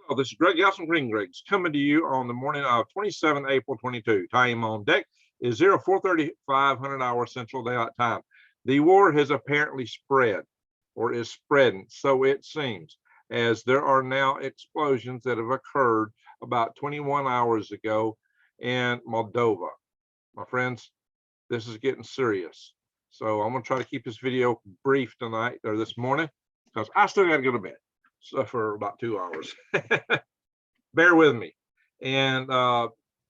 Oh, this is Greg Gelson, Green Greg's coming to you on the morning of 27 April 22. Time on deck is 04:35 hours Central Daylight Time. The war has apparently spread or is spreading, so it seems, as there are now explosions that have occurred about 21 hours ago in Moldova. My friends, this is getting serious. So I'm going to try to keep this video brief tonight or this morning because I still got to go to bed. So for about 2 hours. Bear with me. And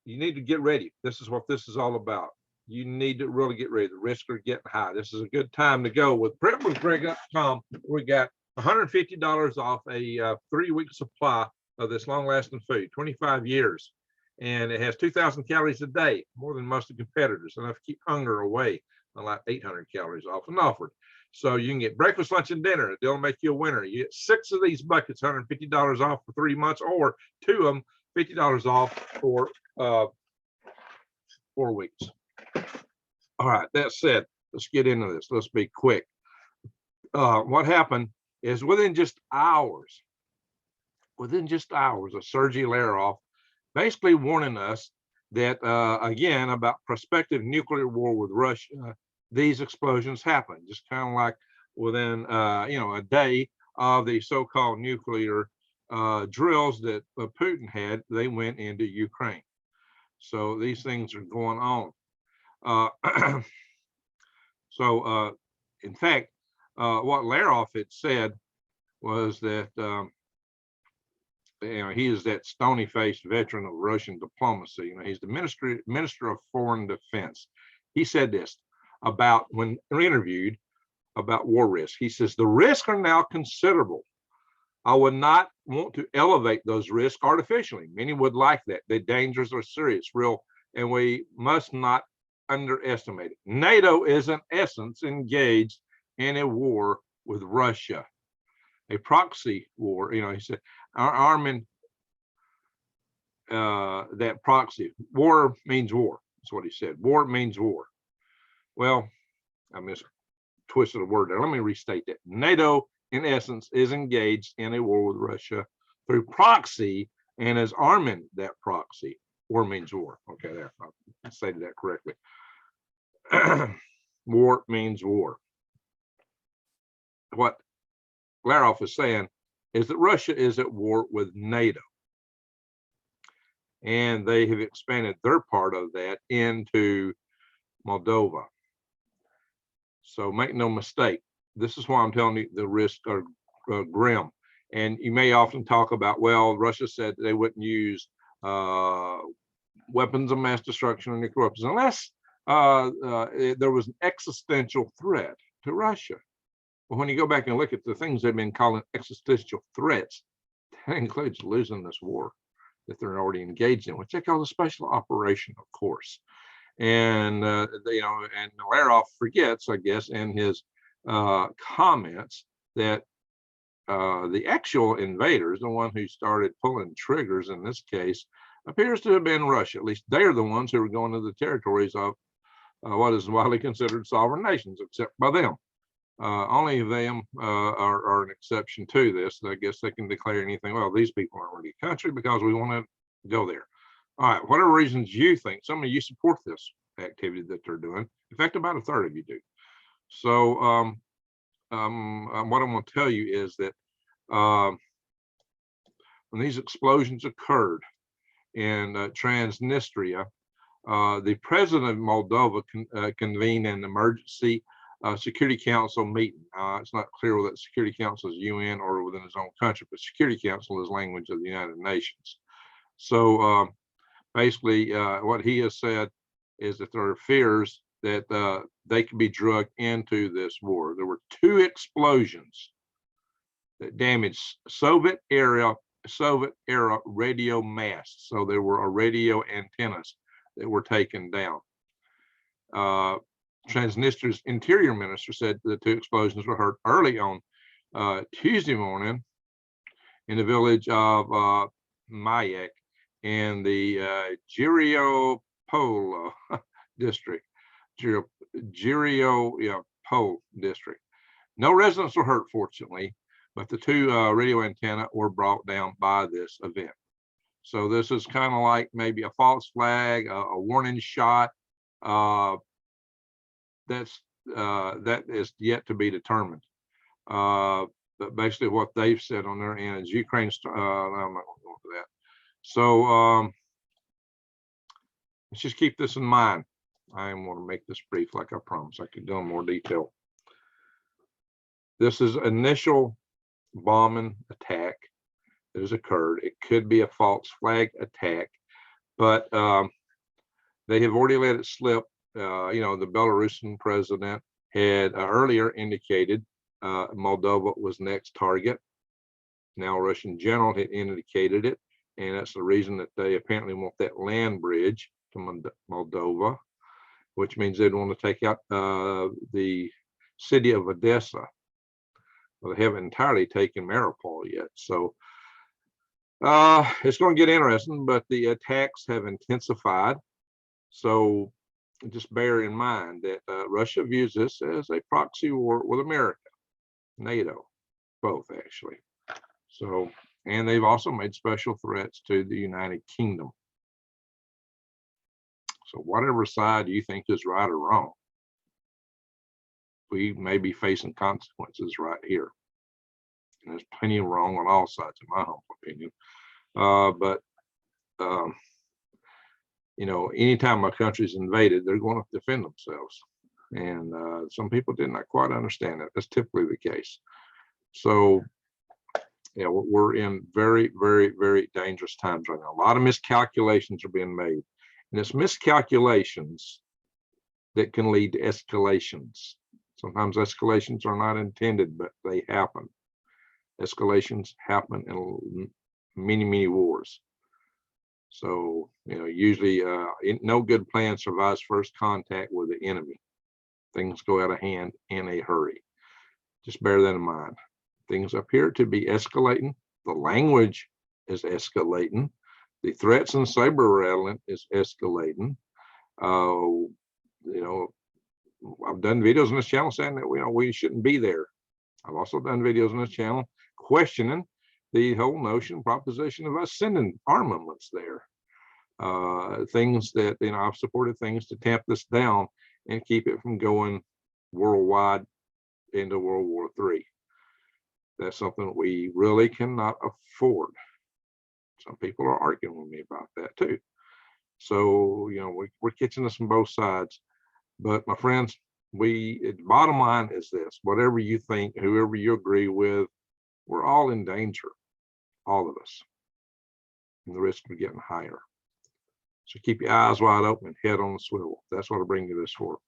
you need to get ready. This is what this is all about. You need to really get ready. The risks are getting high. This is a good time to go. With PrepWithGreg.com, we got $150 off a 3-week supply of this long-lasting food, 25 years. And it has 2,000 calories a day, more than most of the competitors, enough to keep hunger away, like 800 calories often offered. So you can get breakfast, lunch, and dinner. It'll make you a winner. You get 6 of these buckets, $150 off for 3 months, or 2 of them, $50 off for 4 weeks. All right, that said, let's get into this. Let's be quick. What happened is within just hours, of Sergei Lavrov basically warning us that, again, about prospective nuclear war with Russia, these explosions happen, just kind of like within, a day of the so-called nuclear drills that Putin had. They went into Ukraine. So these things are going on. In fact, what Lavrov had said was that, he is that stony-faced veteran of Russian diplomacy. He's the minister of foreign defense. He said this about, when interviewed about war risk. He says, the risks are now considerable. I would not want to elevate those risks artificially. Many would like that. The dangers are serious, real, and we must not underestimate it. NATO is in essence engaged in a war with Russia, a proxy war. He said, arming that proxy. War means war. That's what he said. War means war. Well, I twisted a word there. Let me restate that. NATO, in essence, is engaged in a war with Russia through proxy and is arming that proxy. War means war. Okay, there. I stated that correctly. War means war. What Lavrov is saying is that Russia is at war with NATO. And they have expanded their part of that into Moldova. So make no mistake, this is why I'm telling you the risks are grim. And you may often talk about, well, Russia said they wouldn't use weapons of mass destruction or nuclear weapons unless there was an existential threat to Russia. But when you go back and look at the things they've been calling existential threats, that includes losing this war that they're already engaged in, which they call a special operation, of course. And and Lavrov forgets, I guess, in his comments that the actual invaders, the one who started pulling triggers in this case, appears to have been Russia. At least they're the ones who are going to the territories of what is widely considered sovereign nations, except by them. Only them are an exception to this. I guess they can declare anything. Well, these people aren't really a country because we want to go there. All right, whatever reasons you think, some of you support this activity that they're doing. In fact, about a third of you do. So what I'm going to tell you is that when these explosions occurred in Transnistria, the president of Moldova convened an emergency Security Council meeting. It's not clear whether that Security Council is UN or within his own country, but Security Council is language of the United Nations. So basically, what he has said is that there are fears that they could be drugged into this war. There were 2 explosions that damaged Soviet era radio masts. So there were radio antennas that were taken down. Transnistria's interior minister said the 2 explosions were heard early on Tuesday morning in the village of Mayak in the Gireopol district. Gireopol district. No residents were hurt, fortunately, but the two radio antenna were brought down by this event. So this is kind of like maybe a false flag, a warning shot. That is yet to be determined. But basically what they've said on their end is Ukraine's, I'm not going to go into that. So let's just keep this in mind. I want to make this brief like I promised. I could go in more detail. This is initial bombing attack that has occurred. It could be a false flag attack, but they have already let it slip. You know, the Belarusian president had earlier indicated Moldova was next target. Now, a Russian general had indicated it, and that's the reason that they apparently want that land bridge to Moldova, which means they'd want to take out the city of Odessa. Well, they haven't entirely taken Mariupol yet, so it's going to get interesting. But the attacks have intensified, so just bear in mind that Russia views this as a proxy war with America, NATO, both actually. So, and they've also made special threats to the United Kingdom. So whatever side you think is right or wrong, we may be facing consequences right here. And there's plenty of wrong on all sides, in my humble opinion. You know, anytime a country is invaded, they're going to defend themselves. And some people did not quite understand that. That's typically the case. So, yeah, we're in very, very, very dangerous times right now. A lot of miscalculations are being made. And it's miscalculations that can lead to escalations. Sometimes escalations are not intended, but they happen. Escalations happen in many, many wars. So, you know, usually no good plan survives first contact with the enemy. Things go out of hand in a hurry. Just bear that in mind. Things appear to be escalating. The language is escalating. The threats and cyber rattling is escalating. You know, I've done videos on this channel saying that we shouldn't be there. I've also done videos on this channel questioning the whole notion, proposition of us sending armaments there. Things that, you know, I've supported things to tamp this down and keep it from going worldwide into World War III. That's something we really cannot afford. Some people are arguing with me about that too. So, you know, we're catching this from both sides. But my friends, the bottom line is this: whatever you think, whoever you agree with, we're all in danger, all of us, and the risk of getting higher. So keep your eyes wide open and head on the swivel. That's what I bring you this for.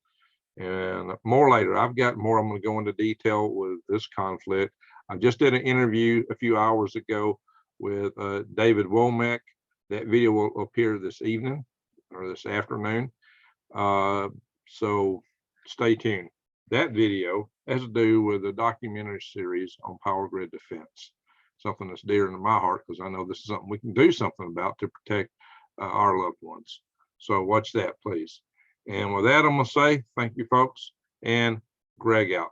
And more later. I've got more. I'm going to go into detail with this conflict. I just did an interview a few hours ago with David Womack. That video will appear this evening or this afternoon. So stay tuned. That video has to do with a documentary series on power grid defense, something that's dear to my heart because I know this is something we can do something about to protect our loved ones. So watch that, please. And with that, I'm going to say thank you, folks, and Greg out.